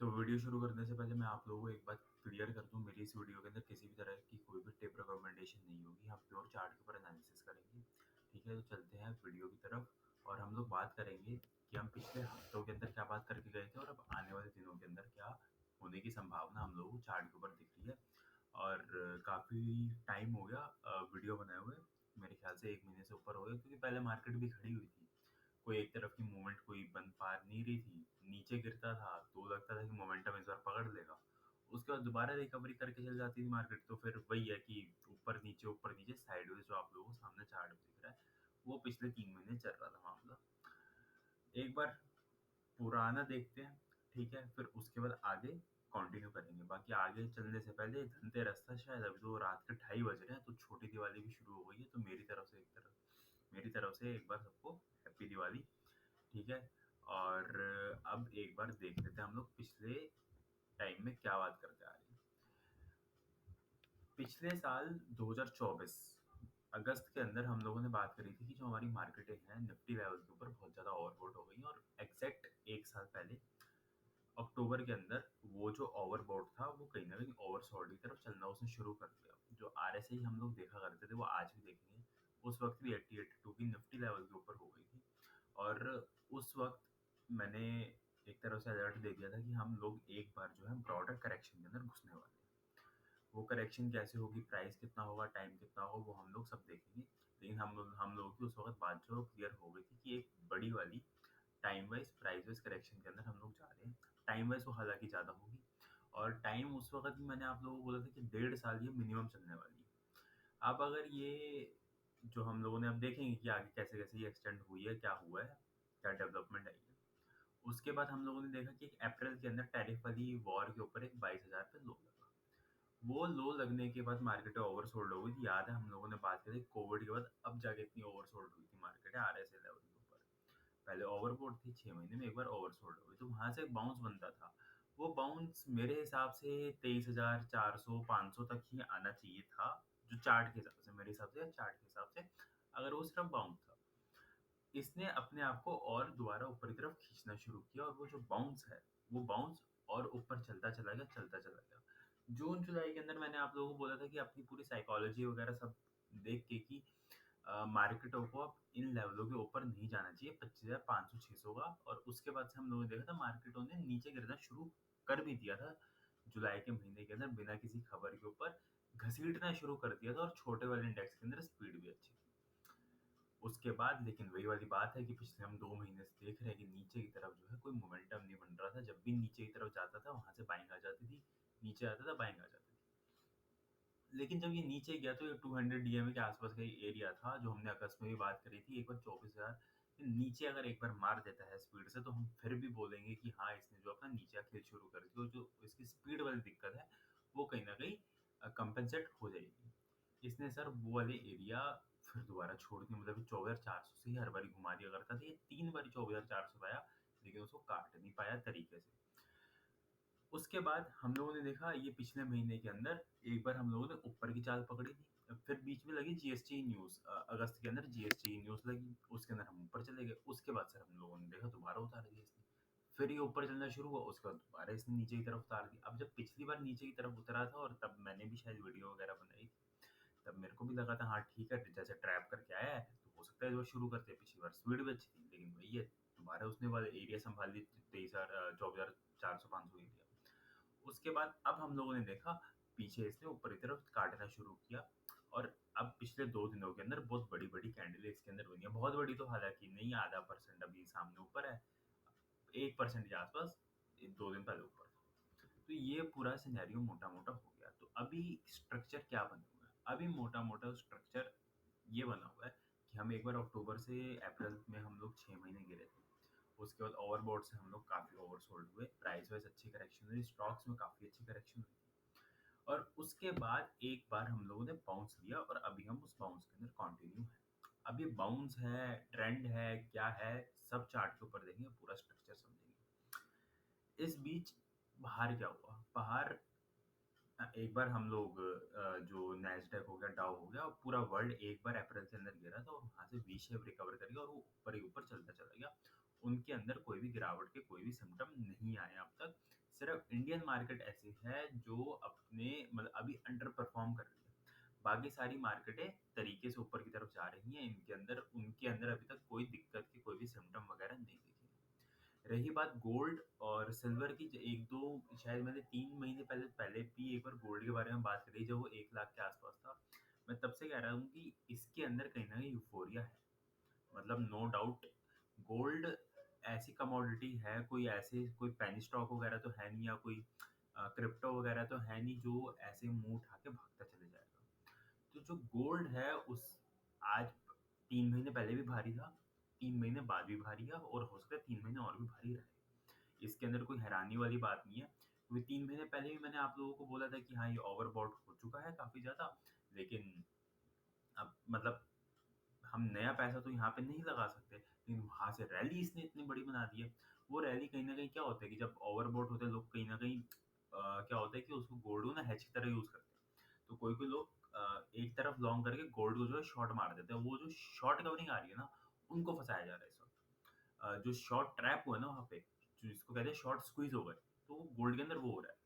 तो वीडियो शुरू करने से पहले मैं आप लोगों को एक बात क्लियर कर दूँ, मेरी इस वीडियो के अंदर किसी भी तरह की कोई भी टिप रिकमेंडेशन नहीं होगी, हम प्योर चार्ट के ऊपर एनालिसिस करेंगे। ठीक है? तो चलते हैं वीडियो की तरफ और हम लोग बात करेंगे कि हम पिछले हफ्तों के अंदर क्या बात करके गए थे और अब आने वाले दिनों के अंदर क्या होने की संभावना हम लोगों को चार्ट के ऊपर दिख रही है। और काफ़ी टाइम हो गया वीडियो बनाए हुए, मेरे ख्याल से 1 महीने से ऊपर हो गया क्योंकि पहले मार्केट भी खड़ी हुई थी। कोई एक तरफ की मूवमेंट कोई बन पा नहीं रही थी, नीचे गिरता था तो लगता था कि मोमेंटम इस बार पकड़ लेगा। उसके बाद दोबारा रिकवरी करके चल जाती थी मार्केट, तो फिर वही है कि ऊपर नीचे साइडवेज जो आप लोगों को सामने चार्ट में दिख रहा है, वो पिछले 3 महीने चल रहा था मामला। एक बार पुराना देखते हैं, ठीक है? फिर उसके बाद आगे कंटिन्यू करेंगे। बाकी आगे चलने से पहले धनतेरस था शायद, अभी तो रात के 2:30 बज रहे हैं, तो छोटी दिवाली भी शुरू हो गई है, तो मेरी तरफ से एक बार सबको हैप्पी दिवाली। ठीक है? और अब एक बार देख लेते हैं हम लोग पिछले टाइम में क्या बात करते आ रहे हैं। पिछले साल 2024 अगस्त के अंदर हम लोगों ने बात करी थी कि जो हमारी मार्केटें हैं निफ्टी लेवल के ऊपर बहुत ज़्यादा ओवरबॉट हो गई हैं और एग्जैक्ट 1 साल पहले अक्टूबर के अंदर वो जो ओवरबॉट था वो कहीं न कहीं ओवरसोल्ड की तरफ चलना उसने शुरू कर दिया। जो आरएसआई हम लोग देखा करते थे वो आज भी देखेंगे। उस वक़्त भी 80-82 की निफ्टी लेवल के ऊपर हो गई थी और उस वक़्त मैंने एक तरह से अलर्ट दे दिया था कि हम लोग एक बार जो है ब्रॉडर करेक्शन के अंदर घुसने वाले हैं। वो करेक्शन कैसे होगी, प्राइस कितना होगा, टाइम कितना होगा, वो हम लोग सब देखेंगे। लेकिन हम लोगों की उस वक़्त बात जो क्लियर हो गई थी कि एक बड़ी वाली time wise, price wise correction के अंदर हम लोग जा रहे हैं। टाइम वाइज़ वो हालाँकि ज़्यादा होगी और टाइम उस वक़्त भी मैंने आप लोगों को बोला था कि 1.5 साल ये मिनिमम चलने वाली है। अब अगर ये जो हम लोगों ने अब देखेंगे कि आगे कैसे-कैसे ये एक्सटेंड हुई है, क्या हुआ है, क्या डेवलपमेंट आई है। उसके बाद हम लोगों ने देखा कि अप्रैल के अंदर टैरिफ वाली वॉर के ऊपर एक 22,000 पे लो लगा। वो लो लगने के बाद मार्केटें ओवरसोल्ड हो गई थी। याद है हम लोगों ने बात की थी कोविड के बाद अब जाके इतनी ओवरसोल्ड हुई थी मार्केटें आरएसआई लेवल के ऊपर। पहले ओवरबॉट थी 6 महीने में एक बार ओवरसोल्ड हो गई, तो वहाँ से एक बाउंस बनता था। वो बाउंस मेरे हिसाब से 23,400 500 तक ही आना चाहिए था, जो चार्ट के हिसाब से, मेरे हिसाब से या चार्ट के हिसाब से, अगर वो सिर्फ बाउंस था। इसने अपने आप को और दोबारा ऊपर की तरफ खींचना शुरू किया और वो जो बाउंस है, वो बाउंस और ऊपर चलता चला गया, चलता चला गया। जून-जुलाई के अंदर मैंने आप लोगों को बोला था कि अपनी पूरी साइकोलॉजी वगैरह सब देख के कि मार्केटों को अब इन लेवलों के ऊपर नहीं जाना चाहिए 25,500-600 का, और उसके बाद से हम लोगों ने देखा था मार्केटों ने नीचे गिरना शुरू कर भी दिया था। जुलाई के महीने के अंदर बिना किसी खबर के ऊपर घसीटना शुरू कर दिया था और छोटे वाले इंडेक्स के अंदर स्पीड भी अच्छी थी। उसके बाद लेकिन वही वाली बात है कि पिछले हम 2 महीने से देख रहे हैं कि नीचे की तरफ जो है कोई मोमेंटम नहीं बन रहा था। जब भी नीचे की तरफ जाता था वहाँ से बाइंग आ जाती थी, नीचे आता था बाइंग आ जाती थी। लेकिन जब ये नीचे गया तो ये 200 डीएमए के आसपास का ही एरिया था जो हमने अगस्त में भी बात करी थी। एक बार 24,000 नीचे अगर एक बार मार देता है स्पीड से तो हम फिर भी बोलेंगे कि हाँ, इसने जो अपना नीचे खेल शुरू कर दी, और जो इसकी स्पीड वाली दिक्कत है वो कहीं न कहीं कंपेंसेट हो जाएगी। इसने सर वो वाले एरिया फिर दोबारा छोड़ दिए, मतलब 24,400 से ही हर बारी घुमा दिया करता था। ये 3 बारी 24,400 पे आया, लेकिन उसको काट नहीं पाया तरीके से। उसके बाद हम लोगों ने देखा ये पिछले महीने के अंदर एक बार हम लोगों ने ऊपर की चाल पकड़ी थी। फिर बीच में लगी जीएसटी न्यूज़, अगस्त के अंदर जीएसटी न्यूज़ लगी, उसके अंदर हम ऊपर चले गए। उसके बाद सर हम लोगों ने देखा दोबारा उतार दिया इसने। फिर ये ऊपर चलना शुरू हुआ, उसके बाद दोबारा इसने नीचे की तरफ उतार दिया। अब जब पिछली बार नीचे की तरफ उतरा था और तब मैंने भी शायद वीडियो वगैरह बनाई थी, तब मेरे को भी लगा था हाँ ठीक है, जैसे ट्रैप करके आया है तो हो सकता है वो शुरू करते। पिछली बार स्पीड भी अच्छी थी, लेकिन वही है, दोबारा उसने वाले एरिया संभाल ली, 24,400-500 एरिया। उसके बाद अब हम लोगों ने देखा पीछे इसने ऊपर की तरफ काटना शुरू किया और अब पिछले 2 दिनों के अंदर बहुत बड़ी-बड़ी कैंडल इसके अंदर बनी है। बहुत बड़ी तो हालाँकि नहीं, आधा परसेंट अभी सामने ऊपर है, 1% के आसपास, 2 दिन पहले ऊपर था। तो ये पूरा सिनेरियो मोटा-मोटा हो गया। तो अभी स्ट्रक्चर क्या बना हुआ है? अभी मोटा-मोटा स्ट्रक्चर ये बना हुआ है कि हम एक बार अक्टूबर से अप्रैल में हम लोग 6 महीने गिरे थे। उसके बाद ओवरबॉट से हम लोग काफ़ी ओवरसोल्ड हुए, प्राइस वाइज़ अच्छी करेक्शन हुई, स्टॉक्स में काफ़ी अच्छी करेक्शन हुई और उसके बाद एक बार हम लोगों ने बाउंस लिया और अभी हम उस बाउंस के अंदर कंटिन्यू हैं। अब ये बाउंस है, ट्रेंड है, क्या है, सब चार्ट के ऊपर देखेंगे, पूरा स्ट्रक्चर समझेंगे। इस बीच बाहर क्या हुआ? बाहर एक बार हम लोग जो नैस्डैक हो गया, डाउ हो गया, और पूरा वर्ल्ड एक बार अप्रैल के अंदर गिरा था और वहाँ से वी शेप रिकवर कर गया और वो ऊपर ही ऊपर चलता चला गया। उनके अंदर कोई भी गिरावट के कोई भी सिम्पटम नहीं आए अब तक। सिर्फ इंडियन मार्केट ऐसी है जो अपने मतलब अभी अंडर परफॉर्म कर रही है। बाकी सारी मार्केटें तरीके से ऊपर की तरफ जा रही हैं, इनके अंदर उनके अंदर अभी तक कोई दिक्कत के कोई भी सिम्टम वगैरह नहीं दिखे। रही बात गोल्ड और सिल्वर की, एक दो शायद मैंने 3 महीने पहले पहले भी एक बार गोल्ड के बारे में बात करी जब वो 1 लाख के आसपास था। मैं तब से कह रहा हूँ कि इसके अंदर कहीं ना कहीं यूफोरिया है। मतलब नो डाउट गोल्ड ऐसी कमोडिटी है, कोई ऐसे कोई पेनी स्टॉक वगैरह तो है नहीं, या कोई क्रिप्टो वगैरह तो है नहीं जो ऐसे मुंह उठा के भागता चले जाएगा। तो जो गोल्ड है उस आज 3 महीने पहले भी भारी था, 3 महीने बाद भी भारी है, और हो सकता है 3 महीने और भी भारी रहे। इसके अंदर कोई हैरानी वाली बात नहीं है, क्योंकि 3 महीने पहले भी मैंने आप लोगों को बोला था कि हाँ ये ओवरबॉट हो चुका है काफी ज्यादा। लेकिन अब मतलब हम नया पैसा तो यहाँ पे नहीं लगा सकते, लेकिन वहां से रैली इसने इतनी बड़ी बना दी है। वो रैली कहीं ना कहीं क्या होता है कि जब ओवरबॉट होते हैं लोग, कहीं ना कहीं क्या होता है कि उसको गोल्ड को ना हेज की तरह यूज करते हैं। तो कोई कोई लोग एक तरफ लॉन्ग करके गोल्ड को जो है शॉर्ट मार देते हैं। वो जो शॉर्ट कवरिंग आ रही है ना, उनको फंसाया जा रहा है इस वक्त। जो शॉर्ट ट्रैप हुआ है ना वहाँ पे, जो जिसको कहते हैं शॉर्ट स्क्वीज हो गए, तो वो गोल्ड के अंदर वो हो रहा है।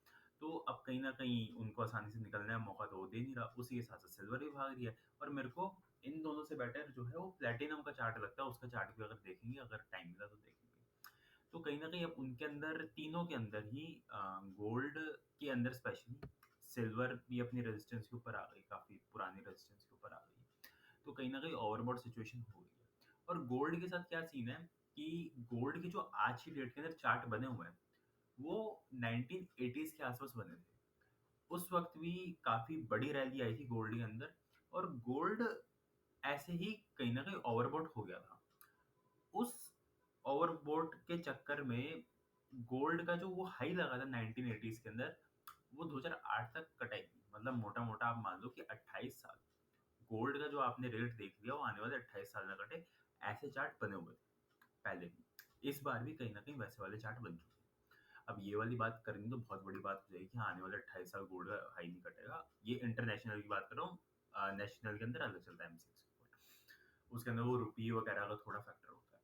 तो अब कहीं न कहीं उनको आसानी से निकलने का मौका तो वो दे नहीं रहा, उसी के साथ-साथ सिल्वर भी भाग रही है। और मेरे को इन दोनों से बेटर जो है वो प्लैटिनम का चार्ट लगता है, उसका चार्ट भी अगर देखेंगे, अगर टाइम मिला तो देखेंगे। तो कहीं न कहीं अब उनके अंदर, तीनों के अंदर ही गोल्ड के अंदर स्पेशली सिल्वर भी अपनी रेजिस्टेंस के ऊपर आ गई, काफ़ी पुरानी रेजिस्टेंस के ऊपर आ गई। तो कहीं न कहीं ओवरबॉट सिचुएशन हो गई है। और गोल्ड के साथ क्या सीन है कि गोल्ड की जो आज की डेट के अंदर चार्ट बने हुए हैं, वो 1980s के आसपास बने थे। उस वक़्त भी काफ़ी बड़ी रैली आई थी गोल्ड के अंदर, और गोल्ड ऐसे ही कहीं न कहीं ओवरबॉट हो गया था। उस ओवरबॉट के चक्कर में गोल्ड का जो वो हाई लगा था 1980s के अंदर, वो 2008 तक कटा ही नहीं। मतलब मोटा-मोटा आप मान लो कि 28 साल गोल्ड का जो आपने रेट देख लिया, वो आने वाले 28 साल में कटे। ऐसे चार्ट बने हुए थे पहले भी। इस बार भी कहीं न कहीं वैसे वाले चार्ट बन चुके हैं। अब ये वाली बात करेंगे तो बहुत बड़ी बात हो जाएगी कि हाँ, आने वाले 28 साल गोल्ड का हाई नहीं कटेगा। ये इंटरनेशनल की बात कर रहा हूँ। नेशनल के अंदर अलग चलता है एमसीएक्स के ऊपर। उसके अंदर वो रुपये वगैरह का थोड़ा फैक्टर होता है।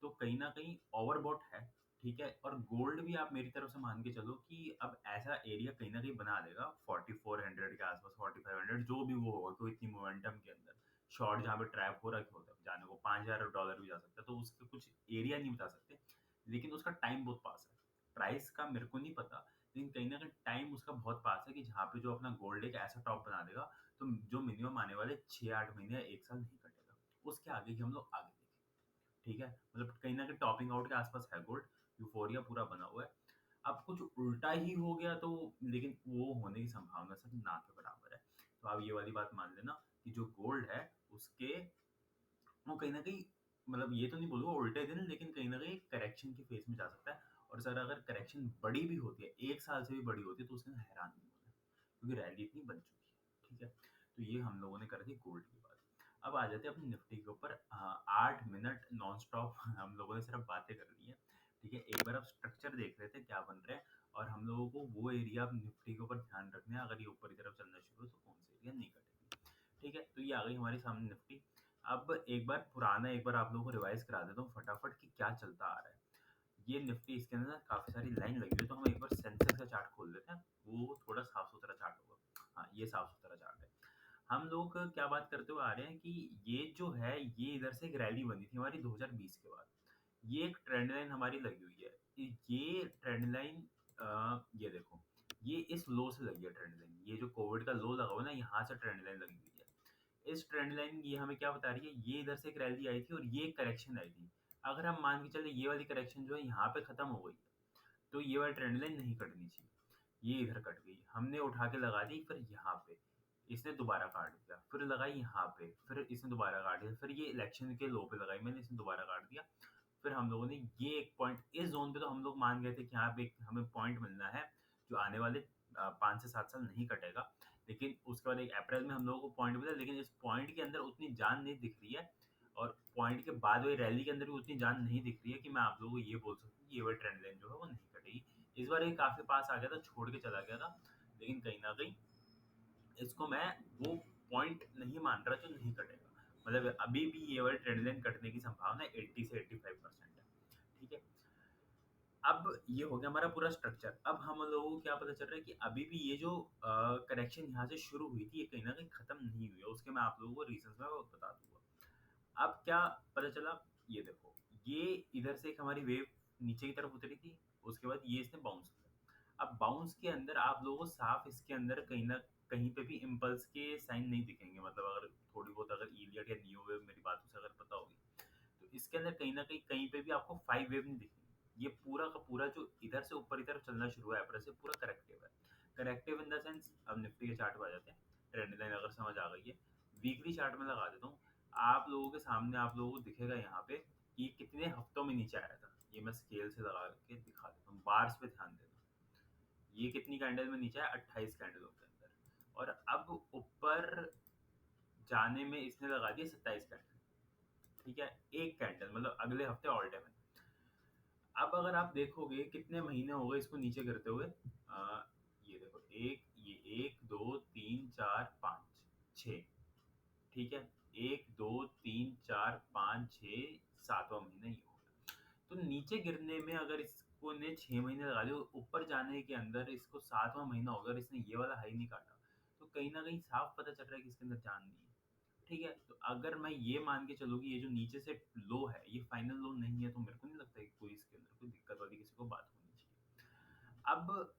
तो कहीं न कहीं ओवरबॉट है, ठीक है? और गोल्ड भी आप मेरी तरफ से मान के चलो कि अब ऐसा एरिया कहीं न कहीं बना देगा 4400 के आस-पास, 4500 जो भी वो होगा, कोई इतनी मोमेंटम के अंदर। शॉर्ट जहाँ पे ट्रैप हो रखे होते हैं, जाने को $5000 भी जा सकता है, तो उसके कुछ एरिया नहीं बता सकते, लेकिन उसका टाइम बहुत पास है। प्राइस का मेरे को नहीं पता, लेकिन कहीं न कहीं टाइम उसका बहुत पास है कि जहाँ पे जो अपना गोल्ड एक ऐसा टॉप बना देगा, तो जो मिनिमम आने वाले 6-8 महीने या 1 साल नहीं कटेगा। उसके आगे की हम लोग आगे देखेंगे। ठीक है? मतलब कहीं न कहीं टॉपिंग आउट के आस-पास है गोल्ड, यूफ़ोरिया पूरा बना हुआ है। अब कुछ उल्टा ही हो गया तो, लेकिन वो होने की संभावना सिर्फ़ ना के बराबर है। तो आप ये वाली बात मान लेना कि जो गोल्ड है उसके, वो कहीं न कहीं, मतलब ये तो नहीं बोलूँगा उल्टे दिन, लेकिन कहीं न कहीं करेक्शन की फ़ेज़ में जा सकता है। और सर अगर करेक्शन बड़ी भी होती है, 1 साल से भी बड़ी होती है, तो उसके अंदर हैरान नहीं होना है, क्योंकि रैली इतनी बन चुकी है। ठीक है? तो ये हम लोगों ने कर दी गोल्ड की बात। अब आ जाते हैं अपनी निफ्टी के ऊपर। 8 मिनट नॉन स्टॉप हम लोगों ने सिर्फ बातें कर ली हैं। ठीक है? एक बार आप स्ट्रक्चर देख लेते हैं क्या बन रहा है, और हम लोगों को वो एरिया अब निफ्टी के ऊपर ध्यान रखना है, अगर ये ऊपर की तरफ चलना शुरू हो तो कौन सा एरिया नहीं कटेगी। ठीक है? तो ये आ गई हमारे सामने निफ्टी। अब एक बार पुराना, एक बार आप लोगों को रिवाइज़ करा देता हूँ फटाफट कि क्या चलता आ रहा है। ये निफ्टी, इसके अंदर ना काफ़ी सारी लाइन लगी हुई है, तो हम एक बार सेंसेक्स का चार्ट खोल लेते हैं। वो थोड़ा साफ-सुथरा चार्ट होगा। हाँ, ये साफ-सुथरा चार्ट है। हम लोग क्या बात करते हुए आ रहे हैं कि ये जो है, ये इधर से एक रैली बनी थी हमारी 2020 के बाद। ये एक ट्रेंड लाइन हमारी लगी हुई है। ये ट्रेंड लाइन, ये देखो, ये इस लो से लगी है ट्रेंड लाइन। ये जो कोविड का लो लगा हुआ है ना, यहाँ से ट्रेंड लाइन लगी हुई है। इस ट्रेंड लाइन ये हमें क्या बता रही है, ये इधर से एक रैली आई थी और ये एक करेक्शन आई थी। अगर हम मान के चले ये वाली करेक्शन जो है यहाँ पे खत्म हो गई है, तो ये वाली ट्रेंड लाइन नहीं कटनी चाहिए। ये इधर कट गई, हमने उठा के लगा दी फिर यहाँ पे, इसने दोबारा काट दिया, फिर लगाई यहाँ पे, फिर इसने दोबारा काट दिया, फिर ये इलेक्शन के लो पे लगाई मैंने, इसने दोबारा काट दिया। फिर हम लोगों ने ये एक पॉइंट, इस जोन पे तो हम लोग मान गए थे कि यहाँ पे एक हमें पॉइंट मिलना है जो आने वाले 5 से 7 साल नहीं कटेगा। लेकिन उसके बाद एक अप्रैल में हम लोगों को पॉइंट मिला, लेकिन इस पॉइंट के अंदर उतनी जान नहीं दिख रही है, और पॉइंट के बाद वही रैली के अंदर भी उतनी जान नहीं दिख रही है कि मैं आप लोगों को ये बोल सकूँ कि ये वाली ट्रेंड लाइन जो है वो नहीं कटेगी। इस बार ये काफ़ी पास आ गया था, छोड़ के चला गया था, लेकिन कहीं न कहीं इसको मैं वो पॉइंट नहीं मान रहा जो नहीं कटेगा। मतलब अभी भी ये वाली ट्रेंड लाइन कटने की संभावना 80 से 85% है। ठीक है? अब अब ये हो गया हमारा पूरा स्ट्रक्चर। अब हम लोगों को क्या पता चल रहा है कि अभी भी ये जो करेक्शन यहाँ से शुरू हुई थी, ये कहीं न कहीं खत्म नहीं हुई है। उसके मैं आप लोगों को रीज़न्स मैं वो बता दूँगा। अब क्या पता चला, ये देखो, ये इधर से एक हमारी वेव नीचे की तरफ उतरी थी, उसके बाद ये इसने बाउंस किया। अब बाउंस के अंदर आप लोगों को साफ इसके अंदर कहीं न कहीं पे भी इम्पल्स के साइन नहीं दिखेंगे। मतलब अगर थोड़ी बहुत अगर इलियट या नियो वेव मेरी बातों से अगर पता होगी, तो इसके अंदर कहीं न कहीं कहीं पे भी आपको 5 वेव नहीं दिखेंगी। ये पूरा का पूरा जो इधर से ऊपर की तरफ चलना शुरू हुआ है अपर से, पूरा करेक्टिव है। करेक्टिव इन द सेंस, अब निफ्टी के चार्ट पे आ जाते हैं। ट्रेंड लाइन अगर समझ आ गई है, वीकली चार्ट में लगा देता हूँ। आप लोगों के सामने आप लोगों को दिखेगा यहाँ पे कि कितने हफ्तों में नीचे आया था। ये मैं स्केल से लगा के दिखा देता हूँ, बार्स पे ध्यान देना। ये कितनी कैंडल में नीचे आया? 28 कैंडलों के अंदर। और अब ऊपर जाने में इसने लगा दिया 27 कैंडल। ठीक है, एक कैंडल मतलब अगले हफ्ते ऑल टाइम है। अब अगर आप देखोगे कितने महीने हो गए इसको नीचे गिरते हुए, ये देखो, ये 1 2 3 4 5 6, ठीक है, 1 2 3 4 5 6 7वां महीना ये होगा। तो नीचे गिरने में अगर इसको ने 6 महीने लगा दिए, ऊपर जाने के अंदर इसको 7वां महीना होगा, अगर इसने ये वाला हाई नहीं काटा, तो कहीं ना कहीं साफ पता चल रहा है कि इसके अंदर जान नहीं है। ठीक है, तो अगर मैं ये मान के चलूँ कि ये जो नीचे से लो है ये फाइनल लो नहीं है, तो मेरे को नहीं लगता है कि कोई इसके अंदर कोई दिक्कत वाली किसी को बात होनी चाहिए। अब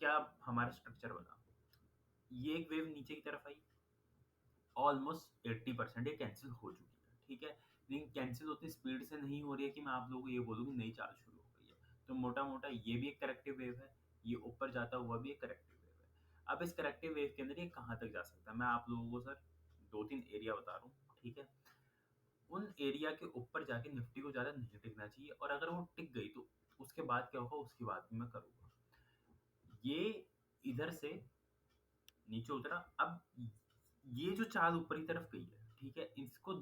क्या हमारा स्ट्रक्चर बना, ये एक वेव नीचे की तरफ आई, ऑलमोस्ट 80% ये कैंसिल हो चुकी है। ठीक है, लेकिन कैंसिल उतनी स्पीड से नहीं हो रही है कि मैं आप लोगों को ये बोलूँ कि नई चाल शुरू हो गई है। तो मोटा मोटा ये भी एक करेक्टिव वेव है, ये ऊपर जाता हुआ भी एक करेक्टिव वेव है। अब इस करेक्टिव वेव के अंदर ये कहाँ तक जा सकता है, मैं आप लोगों को सर 2-3 एरिया बता रहा हूँ। ठीक है, उन एरिया के ऊपर जाके निफ्टी को ज़्यादा नहीं टिकना चाहिए, और अगर वो टिक गई तो उसके बाद क्या होगा उसकी बात भी मैं करूँगा। ये इधर से नीचे उतरा, अब ये जो चाल ऊपर की तरफ गई है, ठीक है, इसको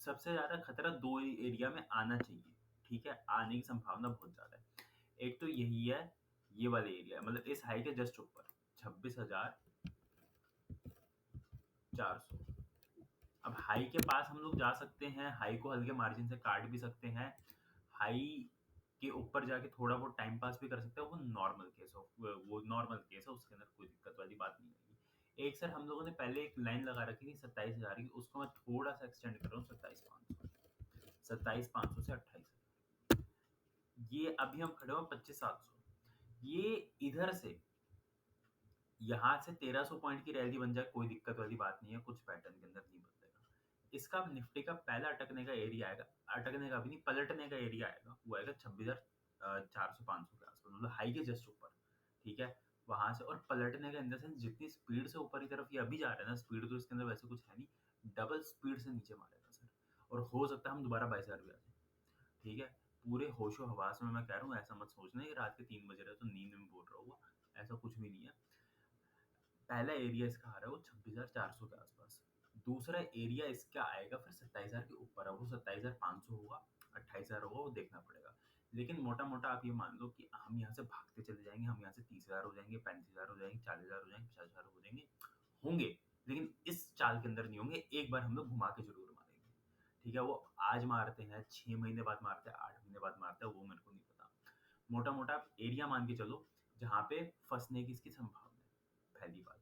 सबसे ज़्यादा खतरा 2 एरिया में आना चाहिए। ठीक है, आने की संभावना बहुत ज़्यादा है। एक तो यही है, ये वाले एरिया मतलब इस हाई के जस्ट ऊपर 26,400। अब हाई के पास हम लोग जा सकते हैं, हाई को हल्के मार्जिन से काट भी सकते हैं, हाई के ऊपर जाके थोड़ा बहुत टाइम पास भी कर सकते हैं। वो नॉर्मल केस हो, वो नॉर्मल केस है, उसके अंदर कोई दिक्कत वाली बात नहीं है। एक सर हम लोगों ने पहले एक लाइन लगा रखी थी 27,000 की, उसको मैं थोड़ा सा एक्सटेंड कर रहा हूँ 27,500, 27,500 से 28,000। ये अभी हम खड़े हो 25,700। ये इधर से यहाँ से 1300 पॉइंट की रैली बन जाए, कोई दिक्कत वाली बात नहीं है, कुछ पैटर्न के अंदर नहीं बदलेगा। इसका निफ्टी का पहला अटकने का एरिया आएगा, अटकने का भी नहीं, पलटने का एरिया आएगा, वो आएगा 26,400-500 के आसपास, मतलब हाई के जस्ट ऊपर। ठीक है, वहां से, और पलटने का इन द सेंस जितनी स्पीड से ऊपर की तरफ ये अभी जा रहा है ना, स्पीड तो इसके अंदर वैसे कुछ है नहीं, डबल स्पीड से नीचे मारेगा सर। और हो सकता है हम दोबारा 22,000 भी आ जाए। ठीक है, पूरे होशो हवास में मैं कह रहा हूँ, ऐसा मत सोचना कि रात के 3 बज रहे तो नींद में बोल रहा हुआ, ऐसा कुछ भी नहीं है। पहला एरिया इसका आ रहा है वो 26,400 के आसपास। दूसरा एरिया इसका आएगा फिर 27,000 के ऊपर है, वो 27,500 होगा, 28,000 होगा, वो देखना पड़ेगा। लेकिन मोटा मोटा आप ये मान लो कि हम यहाँ से भागते चले जाएंगे, हम यहाँ से 30,000 हो जाएंगे, 35,000 हो जाएंगे, 40,000 हो जाएंगे, 50,000 हो जाएंगे, होंगे। लेकिन इस चाल के अंदर नहीं होंगे, एक बार हम लोग घुमा के जरूर मारेंगे। ठीक है, वो आज मारते हैं, 6 महीने बाद मारते हैं, 8 महीने बाद मारते हैं, वो मेरे को नहीं पता। मोटा मोटा आप एरिया मान के चलो जहाँ पे फंसने की इसकी संभावना है, पहली बात।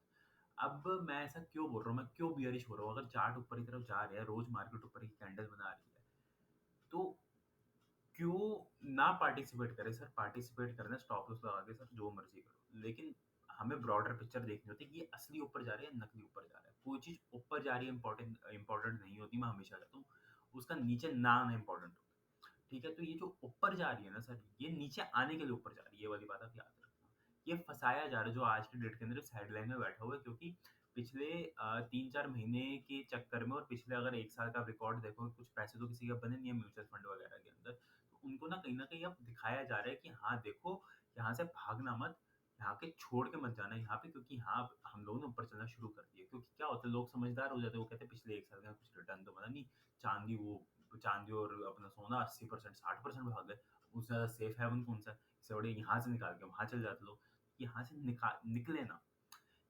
अब मैं ऐसा क्यों बोल रहा हूँ, मैं क्यों बियरिश हो रहा हूँ, अगर चार्ट ऊपर की तरफ जा रहा है, रोज मार्केट ऊपर की कैंडल बना रही है, तो क्यों ना पार्टिसिपेट करें सर। पार्टिसिपेट करना, स्टॉप लॉस लगा के सर जो मर्जी करो, लेकिन हमें ब्रॉडर पिक्चर देखनी होती है कि ये असली ऊपर जा रही है, नकली ऊपर जा रहा है। कोई चीज ऊपर जा रही है इंपॉर्टेंट नहीं होती, मैं हमेशा कहता हूँ, उसका नीचे ना आना इंपॉर्टेंट होता है। ठीक है, तो ये जो ऊपर जा रही है ना सर, ये नीचे आने के लिए ऊपर जा रही है, ये वाली बात आप याद रखना। ये फंसाया जा रहा है जो आज के डेट के अंदर साइड लाइन में बैठा हुआ है, क्योंकि पिछले 3-4 महीने के चक्कर में, और पिछले अगर 1 साल का रिकॉर्ड देखो, कुछ पैसे तो किसी का बने नहीं है म्यूचुअल फंड वगैरह के अंदर। तो उनको ना कहीं अब दिखाया जा रहा है कि हाँ देखो, यहाँ से भागना मत, यहाँ के छोड़ के मत जाना यहाँ पे, क्योंकि यहाँ हम लोगों ने ऊपर चलना शुरू कर दिया। क्योंकि क्या होता है, लोग समझदार हो जाते हैं, वो कहते हैं पिछले 1 साल का कुछ रिटर्न तो बना नहीं, चांदी वो चांदी और अपना सोना 80% 60% भाग गए, उससे ज़्यादा सेफ हेवन कौन सा है, इससे बढ़िया यहाँ से निकाल के वहाँ चले जाते लोग। यहाँ से निकले ना,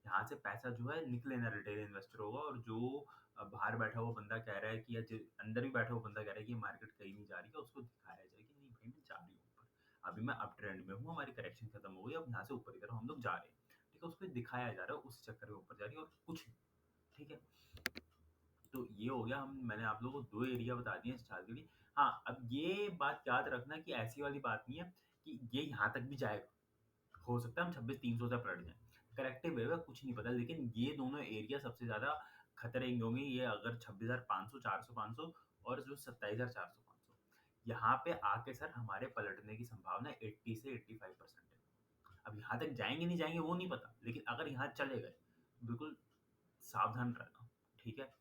यहाँ से पैसा जो है निकले ना, रिटेल इन्वेस्टर होगा। और जो बाहर बैठा हुआ बंदा कह रहा है कि, या अंदर भी बैठा हुआ बंदा कह रहा है कि मार्केट कहीं नहीं जा रही है, उसको दिखाया जाए कि नहीं भाई, मैं जा रही हूँ ऊपर। अभी मैं अप ट्रेंड में हूँ, हमारी करेक्शन खत्म हो गई, अब यहाँ से ऊपर की तरफ हम लोग जा रहे हैं, ठीक है, उसको दिखाया जा रहा है, उस चक्कर में ऊपर जा रही है और कुछ नहीं, ठीक है। तो ये हो गया, हम मैंने आप लोगों को 2 एरिया बता दिए इस चाल के लिए। हाँ, अब ये बात याद रखना कि ऐसी वाली बात नहीं है कि ये यहाँ तक भी जाएगा। हो सकता है हम 26,300 से पलट जाएँ। करेक्टिव वेव है, कुछ नहीं पता, लेकिन ये दोनों एरिया सबसे ज़्यादा खतरे के होंगे, ये अगर 26,500, 400, 500 और जो 27,400, 500, यहाँ पे आके सर हमारे पलटने की संभावना 80 से 85% है। अब यहाँ तक जाएँगे नहीं जाएँगे वो नहीं पता, लेकिन अगर यहाँ चले गए, बिल्कुल सावधान रहना, ठीक है?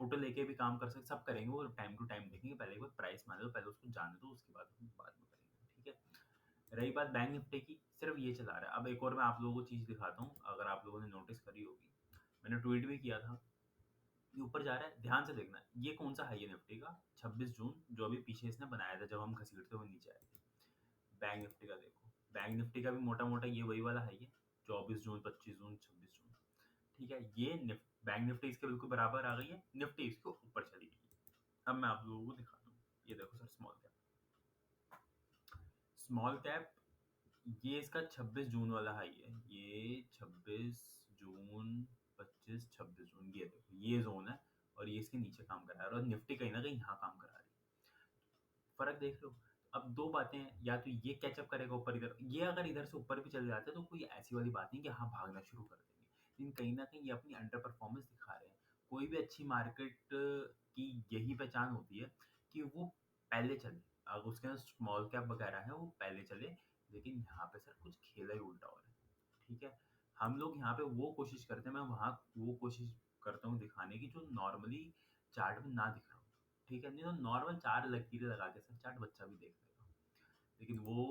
पुट लेके भी काम कर सकते, सब करेंगे, वो टाइम टू टाइम देखेंगे, पहले एक बार प्राइस मान लो, पहले उसको जाने दो, उसके बाद हम बाद में करेंगे, ठीक है? रही बात बैंक निफ्टी की, सिर्फ ये चला रहा है। अब एक और मैं आप लोगों को चीज़ दिखाता हूँ, अगर आप लोगों ने नोटिस करी होगी, मैंने ट्वीट भी किया था, ये ऊपर जा रहा है, ध्यान से देखना, ये कौन-सा हाई है निफ्टी का? 26 जून, जो अभी पीछे इसने बनाया था, जब हम घसीटते हुए नीचे आए थे। बैंक निफ्टी का देखो, बैंक निफ्टी का भी मोटा-मोटा ये वही वाला हाई है, 24 जून, 25 जून, 26 जून, ठीक है? ये बैंक निफ्टी इसके बिल्कुल बराबर आ गई है, निफ्टी इसके ऊपर चली गई है। अब मैं आप लोगों को दिखाता हूँ, ये देखो सर, स्मॉल कैप, ये इसका 26 जून वाला हाई है, ये 26 जून, 25, 26 जून, ये देखो, ये जोन है और ये इसके नीचे काम कर रहा है और निफ्टी कहीं ना कहीं यहाँ काम कर रहा है। फर्क देख लो। अब दो बातें हैं, या तो ये कैचअप करेगा ऊपर, इधर ये अगर इधर से ऊपर भी चले जाते हैं तो कोई ऐसी वाली बात नहीं कि हाँ भागना शुरू कर देंगे, लेकिन कहीं ना कहीं ये अपनी अंडर परफॉर्मेंस दिखा रहे हैं। कोई भी अच्छी मार्केट की यही पहचान होती है कि वो पहले चले, अगर उसके अंदर स्मॉल कैप वगैरह है वो पहले चले, लेकिन यहाँ पे सर कुछ खेला ही उल्टा हो रहा है, ठीक है। हम लोग यहाँ पे वो कोशिश करते हैं, मैं वहाँ वो कोशिश करता हूँ दिखाने की जो नॉर्मली चार्ट में ना दिख रहा हो, ठीक है। नहीं तो नॉर्मल 4 लकीरें लगा के सर चार्ट बच्चा भी देख लेगा, लेकिन वो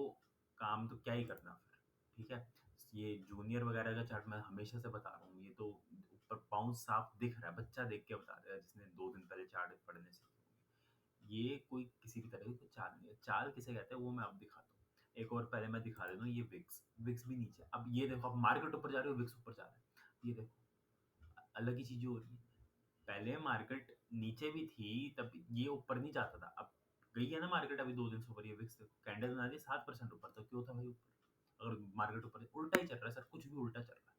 काम तो क्या ही करना फिर, ठीक है। ये जूनियर वगैरह का चार्ट मैं हमेशा से बता रहा हूँ, ये तो ऊपर बाउंस साफ दिख रहा है, बच्चा देख के बता देगा जिसने 2 दिन पहले चार्ट पढ़ने सीखे होंगे। ये कोई किसी भी तरह की कोई चाल नहीं है, चाल किसे कहते हैं वो मैं अब दिखाता हूँ। एक और पहले मैं दिखा देता हूँ, ये विक्स, विक्स भी नीचे, अब ये देखो, अब मार्केट ऊपर जा रही है, विक्स ऊपर जा रहा है, ये देखो अलग ही चीजें हो रही है। पहले मार्केट नीचे भी थी तब ये ऊपर नहीं जाता था, अब गई है ना मार्केट अभी 2 दिन से ऊपर, ये विक्स कैंडल बना दी 7% ऊपर, तो क्यों था भाई ऊपर, अगर मार्केट ऊपर उल्टा ही चल रहा है सर, कुछ भी उल्टा चल रहा है।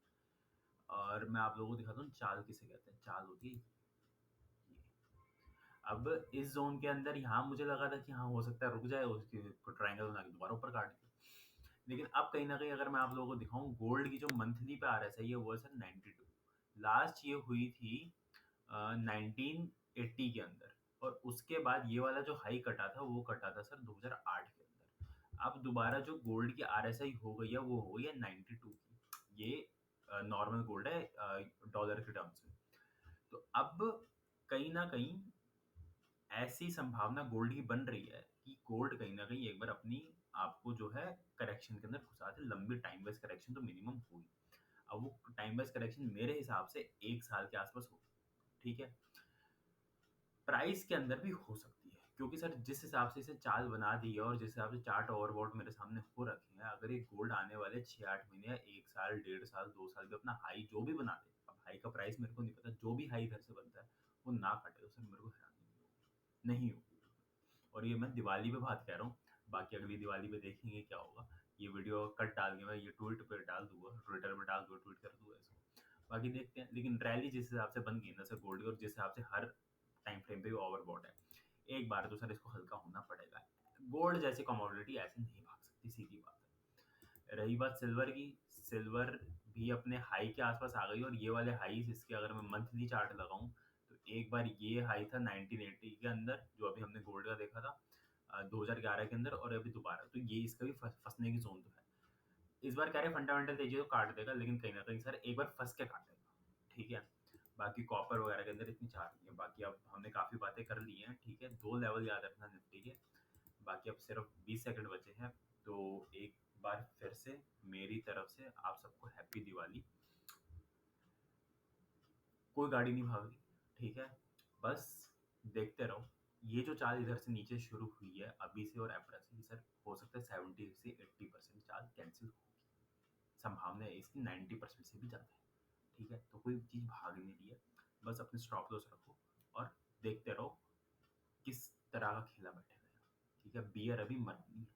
और मैं आप लोगों को दिखाता हूँ चाल किसे कहते हैं, चाल होती है ये। अब इस जोन के अंदर यहाँ मुझे लगा था कि हाँ हो सकता है रुक जाए, उसकी ट्रायंगल बना के दोबारा ऊपर काट दे, लेकिन अब कहीं ना कहीं अगर मैं आप लोगों को दिखाऊं, गोल्ड की जो मंथली पे RSI है वो है सर 92, लास्ट ये हुई थी 1980 के अंदर, और उसके बाद ये वाला जो हाई कटा था वो कटा था सर 2008 के अंदर। अब दोबारा जो गोल्ड की RSI हो गई है वो हो गई है 92 की, ये नॉर्मल गोल्ड है डॉलर के टर्म्स में। तो अब कहीं ना कहीं ऐसी संभावना गोल्ड की बन रही है कि गोल्ड कहीं ना कहीं एक बार अपनी आपको जो है करेक्शन के अंदर घुसा दे, लंबी टाइम वेस्ट करेक्शन तो मिनिमम हुई। अब वो टाइम वेस्ट करेक्शन मेरे हिसाब से 1 साल के आसपास होगी, ठीक है। प्राइस के अंदर भी हो सकती है, क्योंकि सर जिस हिसाब से इसे चाल बना दी है और जिस हिसाब से चार्ट ओवरबॉट मेरे सामने हो रखे हैं, अगर ये गोल्ड आने वाले 6-8 महीने या 1 साल, 1.5 साल, 2 साल भी अपना हाई जो भी बना दे, अब हाई का प्राइस मेरे को नहीं पता, जो भी हाई इधर से बनता है वो ना काटे तो सर मेरे को हैरानी नहीं होगी। और ये मैं दिवाली पे बात कह रहा हूँ, बाकी अगली दिवाली पे देखेंगे क्या होगा। ये वीडियो कट डाल के मैं ये ट्वीट पे डाल दूंगा, ट्विटर पे डाल दूंगा, ट्वीट कर दूंगा इसको, बाकी देखते हैं। लेकिन रैली जिस हिसाब से बन गई ना सर गोल्ड की, और जिस हिसाब से हर टाइम फ्रेम पे ओवरबॉट है, एक बार तो सर इसको हल्का होना पड़ेगा। गोल्ड जैसी कमोडिटी ऐसे नहीं भाग सकती, सीधी बात है। रही बात सिल्वर की, सिल्वर भी अपने हाई के आसपास आ गई, और ये वाले हाई इसके अगर मैं मंथली चार्ट लगाऊं तो एक बार ये हाई था 1980 के अंदर, जो अभी हमने गोल्ड का देखा था 2011 के अंदर, और अभी दोबारा, तो ये इसका भी फंसने की जोन तो है। इस बार कह रहे फंडामेंटल तेजी तो काट देगा, लेकिन कहीं ना कहीं सर एक बार फंस के काटेगा, ठीक है। बाकी कॉपर वगैरह के अंदर इतनी चार नहीं है, बाकी अब हमने काफी बातें कर ली हैं, ठीक है। 2 लेवल याद रखना निफ्टी के, बाकी अब सिर्फ 20 सेकंड बचे हैं, तो एक बार फिर से मेरी तरफ से आप सबको हैप्पी दिवाली। कोई गाड़ी नहीं भाग रही, ठीक है, बस देखते रहो। ये जो चाल इधर से नीचे शुरू हुई है अभी से और अप्रैल से, सर हो सकता है 70 से 80% चाल कैंसिल होगी, संभावना है इसकी 90% से भी ज़्यादा है, ठीक है। तो कोई चीज़ भाग नहीं रही है, बस अपने स्टॉप लॉस रखो और देखते रहो किस तरह का खेला बैठेगा, ठीक है। बियर अभी मरनी है।